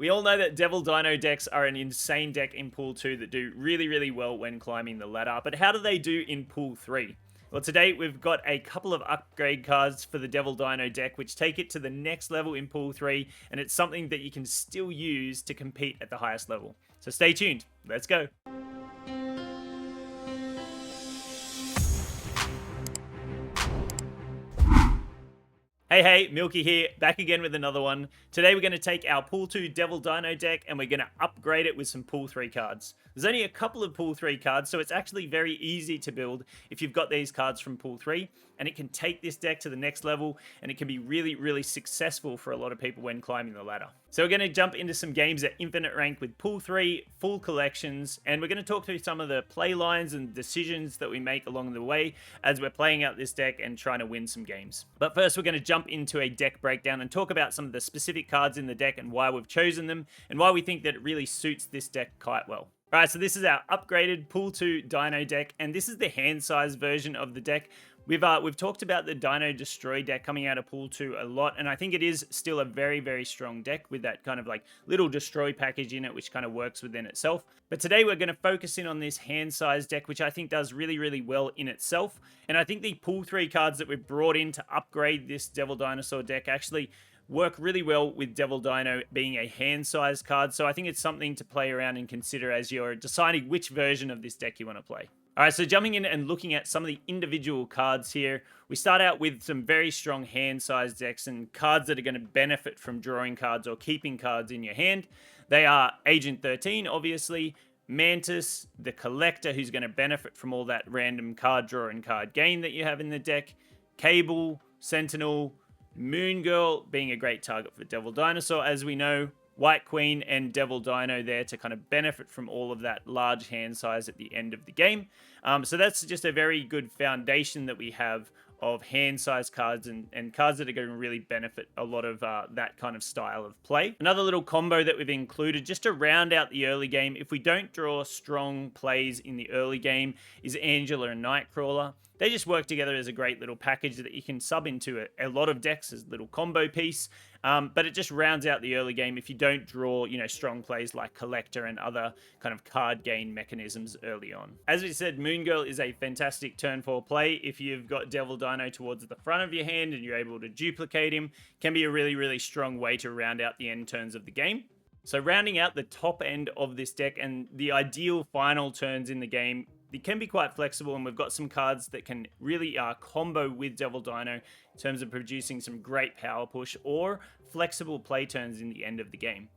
We all know that Devil Dino decks are an insane deck in Pool 2 that do really, really well when climbing the ladder, but how do they do in Pool 3? Well, today we've got a couple of upgrade cards for the Devil Dino deck, which take it to the next level in Pool 3, and it's something that you can still use to compete at the highest level. So stay tuned, let's go. Hey, Milky here, back again with another one. Today we're going to take our Pool 2 Devil Dino deck and we're going to upgrade it with some Pool 3 cards. There's only a couple of Pool 3 cards, so it's actually very easy to build if you've got these cards from Pool 3, and it can take this deck to the next level, and it can be really, really successful for a lot of people when climbing the ladder. So we're going to jump into some games at infinite rank with Pool 3, full collections, and we're going to talk through some of the play lines and decisions that we make along the way as we're playing out this deck and trying to win some games. But first we're going to jump into a deck breakdown and talk about some of the specific cards in the deck and why we've chosen them and why we think that it really suits this deck quite well. Alright, so this is our upgraded Pool 2 Dino deck, and this is the hand-sized version of the deck. We've talked about the Dino Destroy deck coming out of Pool 2 a lot, and I think it is still a very, very strong deck with that kind of like little Destroy package in it, which kind of works within itself. But today we're going to focus in on this hand-sized deck, which I think does really, really well in itself. And I think the Pool 3 cards that we've brought in to upgrade this Devil Dinosaur deck actually work really well with Devil Dino being a hand-sized card, so I think it's something to play around and consider as you're deciding which version of this deck you want to play. Alright, so jumping in and looking at some of the individual cards here, we start out with some very strong hand-sized decks and cards that are going to benefit from drawing cards or keeping cards in your hand. They are Agent 13, obviously, Mantis, the Collector, who's going to benefit from all that random card draw and card gain that you have in the deck, Cable, Sentinel, Moon Girl being a great target for Devil Dinosaur, as we know, White Queen and Devil Dino there to kind of benefit from all of that large hand size at the end of the game. So that's just a very good foundation that we have of hand-sized cards and cards that are going to really benefit a lot of that kind of style of play. Another little combo that we've included just to round out the early game, if we don't draw strong plays in the early game, is Angela and Nightcrawler. They just work together as a great little package that you can sub into a lot of decks as a little combo piece. But it just rounds out the early game if you don't draw, strong plays like Collector and other kind of card gain mechanisms early on. As we said, Moon Girl is a fantastic turn 4 play. If you've got Devil Dino towards the front of your hand and you're able to duplicate him, can be a really, really strong way to round out the end turns of the game. So rounding out the top end of this deck and the ideal final turns in the game, it can be quite flexible, and we've got some cards that can really combo with Devil Dino in terms of producing some great power push or flexible play turns in the end of the game.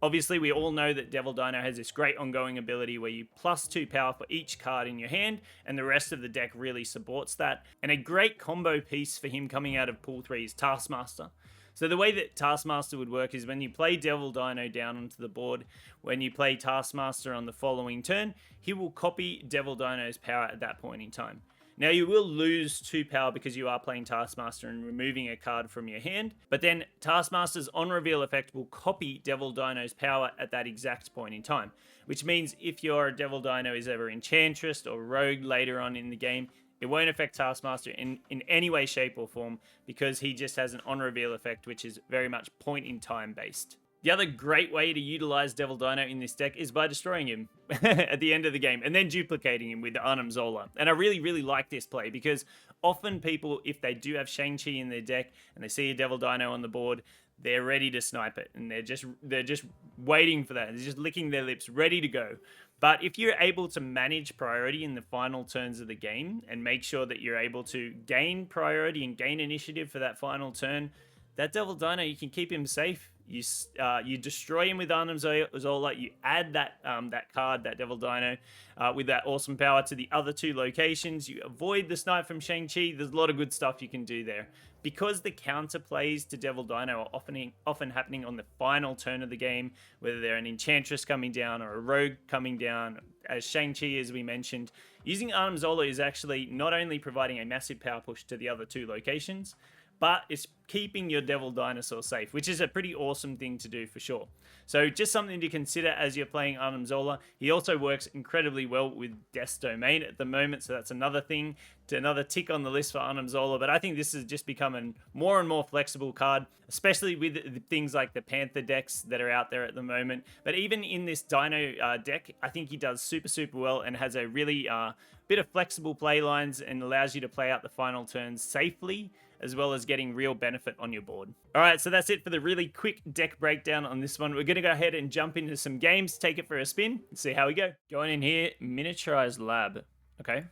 Obviously, we all know that Devil Dino has this great ongoing ability where you +2 power for each card in your hand, and the rest of the deck really supports that. And a great combo piece for him coming out of Pool 3 is Taskmaster. So the way that Taskmaster would work is when you play Devil Dino down onto the board, when you play Taskmaster on the following turn, he will copy Devil Dino's power at that point in time. Now you will lose 2 power because you are playing Taskmaster and removing a card from your hand, but then Taskmaster's on-reveal effect will copy Devil Dino's power at that exact point in time, which means if your Devil Dino is ever Enchantress or Rogue later on in the game, it won't affect Taskmaster in any way, shape, or form because he just has an on-reveal effect, which is very much point-in-time based. The other great way to utilize Devil Dino in this deck is by destroying him at the end of the game and then duplicating him with Arnim Zola. And I really, really like this play because often people, if they do have Shang-Chi in their deck and they see a Devil Dino on the board, they're ready to snipe it and they're just waiting for that. They're just licking their lips, ready to go. But if you're able to manage priority in the final turns of the game and make sure that you're able to gain priority and gain initiative for that final turn, that Devil Dino, you can keep him safe. You destroy him with Arnim Zola. You add that card, that Devil Dino, with that awesome power to the other 2 locations. You avoid the snipe from Shang-Chi. There's a lot of good stuff you can do there. Because the counter plays to Devil Dino are often happening on the final turn of the game, whether they're an Enchantress coming down or a Rogue coming down, as Shang-Chi, as we mentioned, using Arnim Zola is actually not only providing a massive power push to the other 2 locations, but it's keeping your Devil Dinosaur safe, which is a pretty awesome thing to do for sure. So just something to consider as you're playing Arnim Zola. He also works incredibly well with Death's Domain at the moment, so that's another thing, another tick on the list for Arnim Zola. But I think this has just become a more and more flexible card, especially with things like the Panther decks that are out there at the moment. But even in this Dino deck, I think he does super well and has a really bit of flexible play lines and allows you to play out the final turns safely, as well as getting real benefit on your board. All right, so that's it for the really quick deck breakdown on this one. We're going to go ahead and jump into some games, take it for a spin, and see how we go. Going in here, Miniaturized Lab. Okay.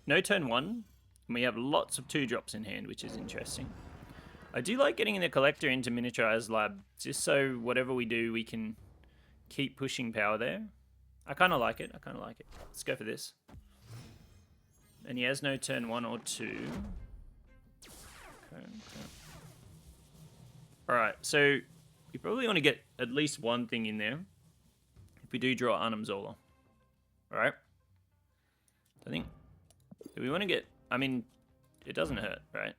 No turn 1, and we have lots of 2-drops in hand, which is interesting. I do like getting the Collector into Miniaturized Lab, just so whatever we do, we can keep pushing power there. I kind of like it. Let's go for this. And he has no turn 1 or 2. Okay. Alright, so we probably want to get at least one thing in there if we do draw Arnim Zola. Alright? I think... Do we want to get... I mean, it doesn't hurt, right?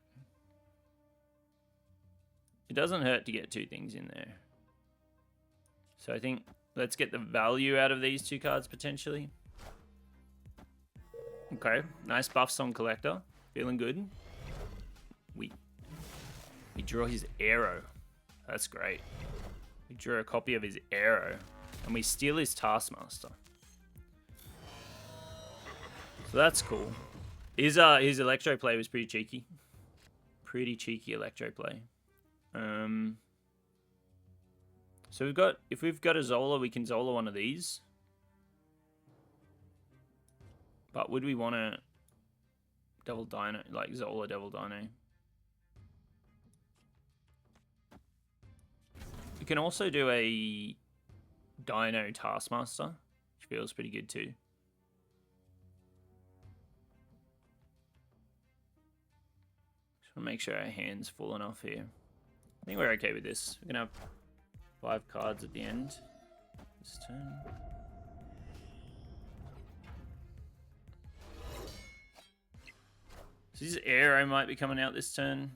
It doesn't hurt to get 2 things in there. So I think let's get the value out of these 2 cards potentially. Okay, nice buffs on Collector. Feeling good. We draw his arrow. That's great. We draw a copy of his arrow. And we steal his Taskmaster. So that's cool. His Electro play was pretty cheeky. Pretty cheeky Electro play. So if we've got a Zola, we can Zola one of these. But would we want to Devil Dino, like Zola Devil Dino? We can also do a Dino Taskmaster, which feels pretty good too. Just want to make sure our hand's full enough here. I think we're okay with this. We're going to have 5 cards at the end this turn. So his arrow might be coming out this turn.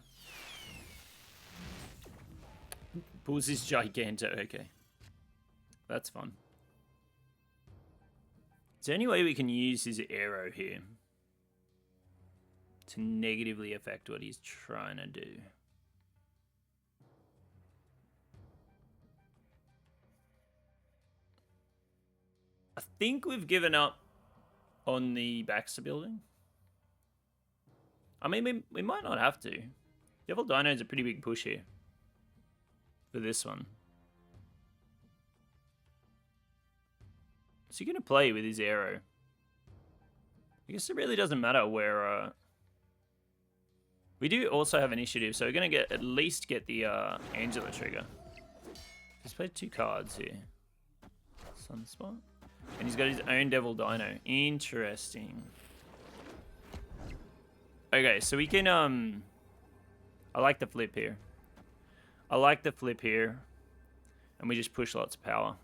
Pulls his Giganto, okay. That's fun. Is there any way we can use his arrow here to negatively affect what he's trying to do? I think we've given up on the Baxter building. I mean, we might not have to. Devil Dino is a pretty big push here for this one. So you're going to play with his arrow. I guess it really doesn't matter where... We do also have initiative, so we're going to at least get the Angela trigger. He's played 2 cards here. Sunspot. And he's got his own Devil Dino. Interesting. Okay, so we can, I like the flip here. And we just push lots of power.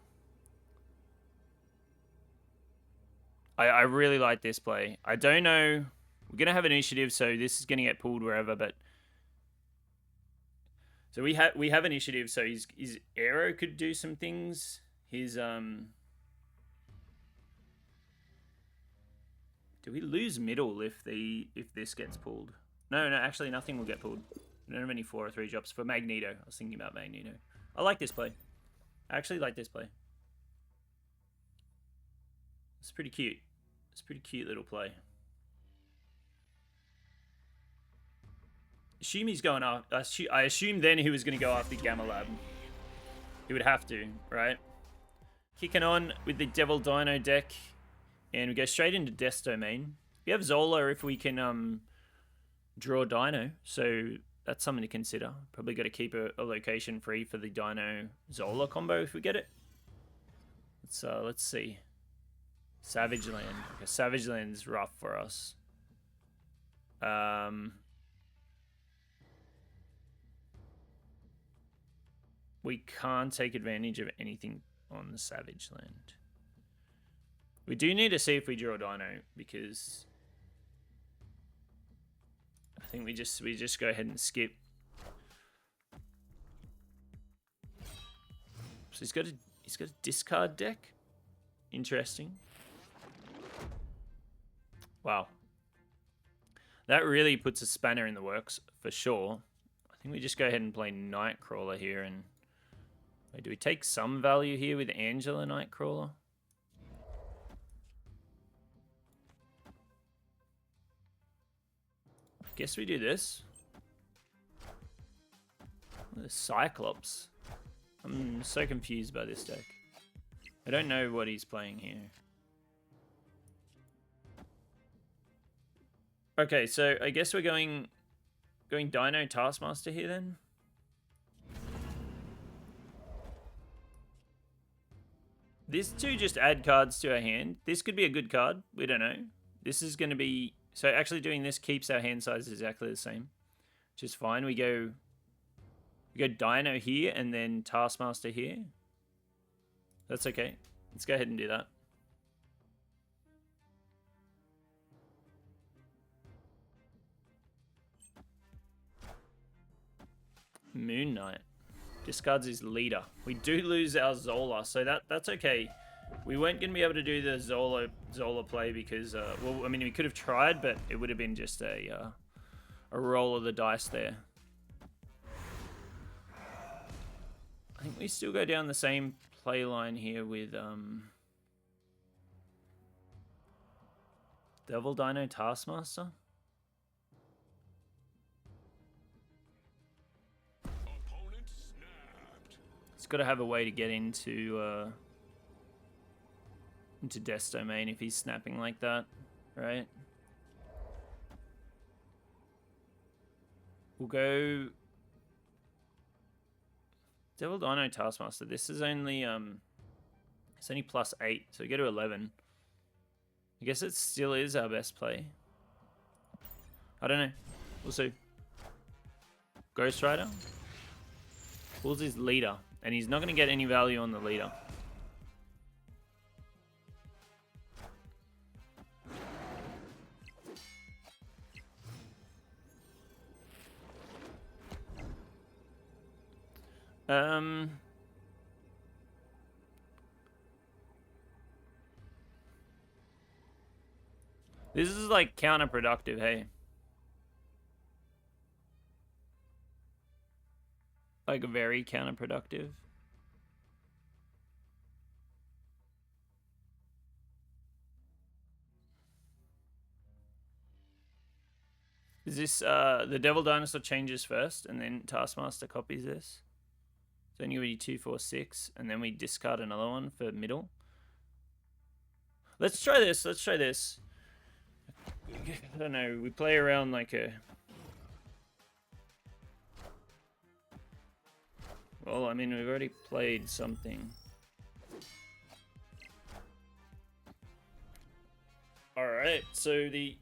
I really like this play. I don't know. We're going to have initiative, so this is going to get pulled wherever, but... So we have initiative, so his arrow could do some things. His, Do we lose middle if this gets pulled? No, actually nothing will get pulled. I don't have any 4 or 3 drops for Magneto. I was thinking about Magneto. I like this play. I actually like this play. It's pretty cute. It's a pretty cute little play. Assume he's going after... I assume then he was going to go after Gamma Lab. He would have to, right? Kicking on with the Devil Dino deck. And we go straight into Death's Domain. We have Zola if we can draw Dino. So that's something to consider. Probably got to keep a location free for the Dino Zola combo if we get it. Let's see. Savage Land. Okay, Savage Land's rough for us. We can't take advantage of anything on the Savage Land. We do need to see if we draw Dino, because think we just go ahead and skip. So he's got a discard deck. Interesting. Wow. That really puts a spanner in the works for sure. I think we just go ahead and play Nightcrawler here. And wait, do we take some value here with Angela Nightcrawler? I guess we do this. The Cyclops. I'm so confused by this deck. I don't know what he's playing here. Okay, so I guess we're going Dino Taskmaster here then. These two just add cards to our hand. This could be a good card. We don't know. This is going to be... So actually doing this keeps our hand size exactly the same, which is fine. We go Dino here and then Taskmaster here. That's okay. Let's go ahead and do that. Moon Knight. Discards his leader. We do lose our Zola, so that's okay. We weren't going to be able to do the Zola play because, well, I mean, we could have tried, but it would have been just a roll of the dice there. I think we still go down the same play line here with Devil Dino Taskmaster. It's got to have a way to get into Death's Domain if he's snapping like that, right? We'll go Devil Dino Taskmaster. This is only it's only +8, so we go to 11. I guess it still is our best play. I don't know. We'll see. Ghost Rider pulls his leader, and he's not going to get any value on the leader. This is like counterproductive, hey? Like very counterproductive. Is this the Devil Dinosaur changes first and then Taskmaster copies this? So then you be 2, 4, 6, and then we discard another one for middle. Let's try this. Let's try this. I don't know. We play around like a... Well, I mean, we've already played something. Alright, so the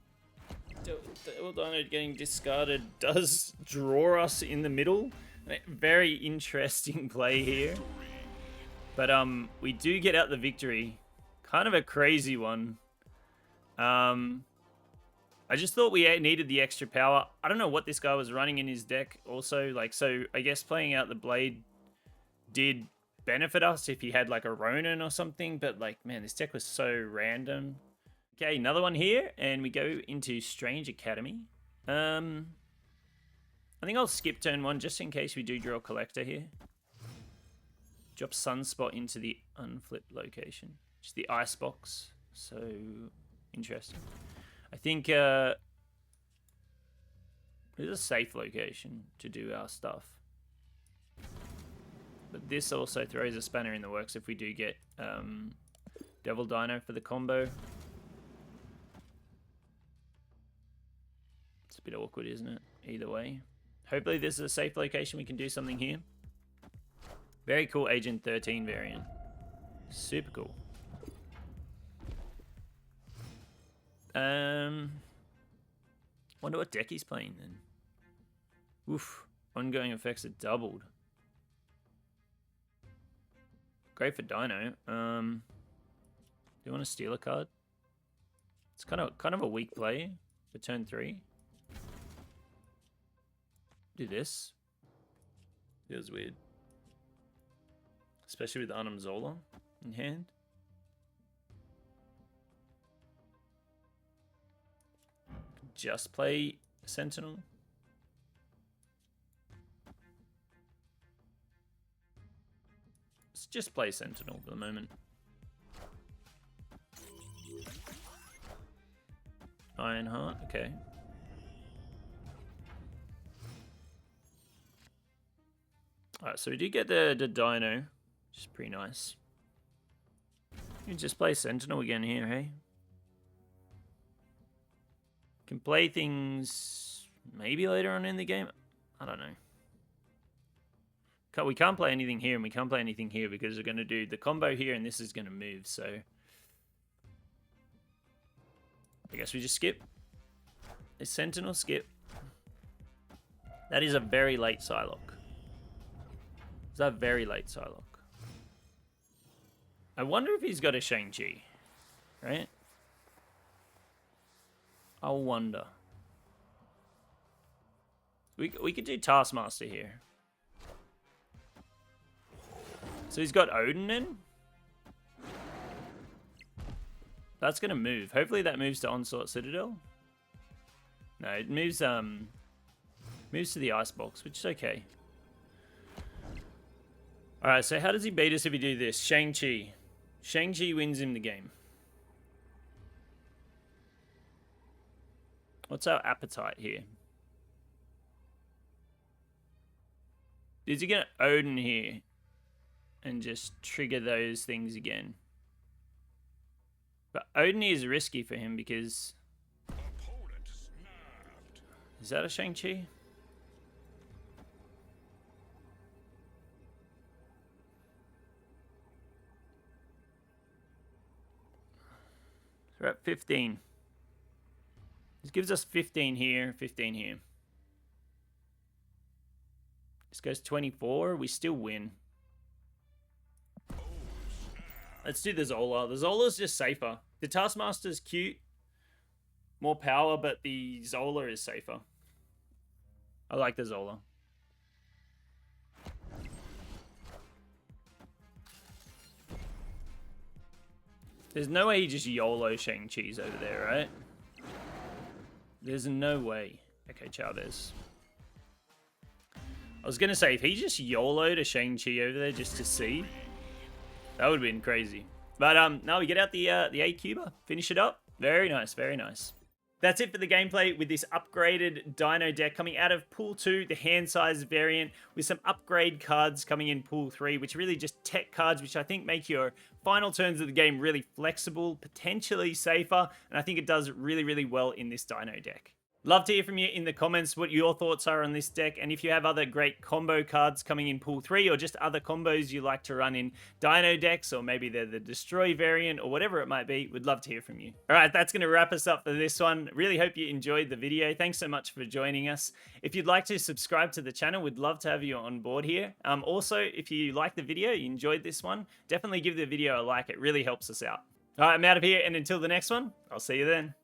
Devil Dino getting discarded does draw us in the middle. Very interesting play here. But we do get out the victory. Kind of a crazy one. I just thought we needed the extra power. I don't know what this guy was running in his deck also. Like, so I guess playing out the Blade did benefit us if he had like a Ronin or something. But like, man, this deck was so random. Okay, another one here. And we go into Strange Academy. I think I'll skip turn 1 just in case we do draw Collector here. Drop Sunspot into the unflipped location. Just the icebox. So interesting. I think it's a safe location to do our stuff. But this also throws a spanner in the works if we do get Devil Dino for the combo. It's a bit awkward, isn't it? Either way. Hopefully this is a safe location. We can do something here. Very cool Agent 13 variant. Super cool. Wonder what deck he's playing then. Oof. Ongoing effects are doubled. Great for Dino. Do you want to steal a card? It's kind of a weak play for turn 3. Do this. Feels weird. Especially with Arnim Zola in hand. Just play Sentinel. Let's just play Sentinel for the moment. Ironheart, okay. Alright, so we do get the Dino, which is pretty nice. You can just play Sentinel again here, hey? Can play things maybe later on in the game. I don't know. We can't play anything here, and we can't play anything here because we're going to do the combo here, and this is going to move, so... I guess we just skip. A Sentinel skip. That is a very late Psylocke. Is that very late Psylocke? I wonder if he's got a Shang-Chi. Right? I wonder. We could do Taskmaster here. So he's got Odin in? That's going to move. Hopefully that moves to Onslaught Citadel. No, it moves moves to the Icebox, which is okay. Alright, so how does he beat us if we do this? Shang-Chi. Shang-Chi wins him the game. What's our appetite here? Is he going to Odin here? And just trigger those things again. But Odin is risky for him because... Is that a Shang-Chi? We're at 15. This gives us 15 here, 15 here. This goes 24. We still win. Let's do the Zola. The Zola's just safer. The Taskmaster's cute. More power, but the Zola is safer. I like the Zola. There's no way he just YOLO Shang-Chi's over there, right? There's no way. Okay, Chavez. I was going to say, if he just YOLO'd a Shang-Chi over there just to see... That would have been crazy. But now we get out the 8-cuber. Finish it up. Very nice, very nice. That's it for the gameplay with this upgraded Dino deck coming out of Pool 2, the hand size variant, with some upgrade cards coming in Pool 3, which are really just tech cards, which I think make your final turns of the game really flexible, potentially safer, and I think it does really, really well in this Dino deck. Love to hear from you in the comments what your thoughts are on this deck, and if you have other great combo cards coming in Pool 3, or just other combos you like to run in Dino decks, or maybe they're the Destroy variant, or whatever it might be, we'd love to hear from you. Alright, that's going to wrap us up for this one. Really hope you enjoyed the video. Thanks so much for joining us. If you'd like to subscribe to the channel, we'd love to have you on board here. Also, if you liked the video, you enjoyed this one, definitely give the video a like. It really helps us out. Alright, I'm out of here, and until the next one, I'll see you then.